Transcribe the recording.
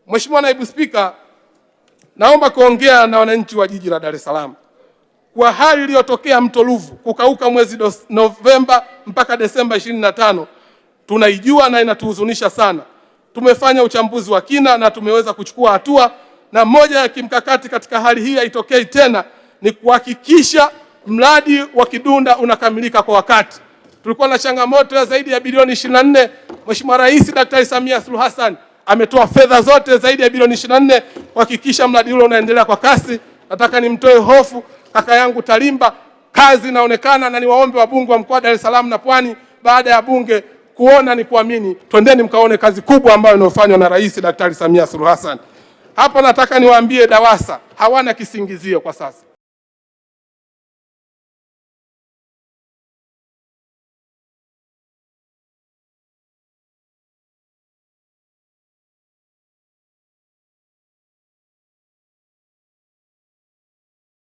Mheshimiwa Naibu Spika, naomba kuongea na wananchi wa jiji la Dar es Salaam. Kwa hali iliyotokea mto Ruvu kukauka mwezi Novemba mpaka Desemba 25, tunaijua na inatuhuzunisha sana. Tumefanya uchambuzi wa kina na tumeweza kuchukua hatua, na moja ya kimkakati katika hali hii haitokei tena ni kuhakikisha mradi wa Kidunda unakamilika kwa wakati. Tulikuwa na changamoto ya zaidi ya bilioni 24. Mheshimiwa Rais Daktari Samia Suluhu Hassan ametoa fedha zote zaidi ya bilioni 24 kuhakikisha mradi ule unaendelea kwa kasi. Nataka nimtoe hofu kaka yangu Talimba, kazi inaonekana, na niwaombe wabunge wa mkoa wa Dar es Salaam na Pwani, baada ya bunge kuona ni kuamini, twendeni mkaone kazi kubwa ambayo inafanywa na Rais Daktari Samia Suluhu Hassan. Hapa nataka niwaambie DAWASA hawana kisingizio kwa sasa.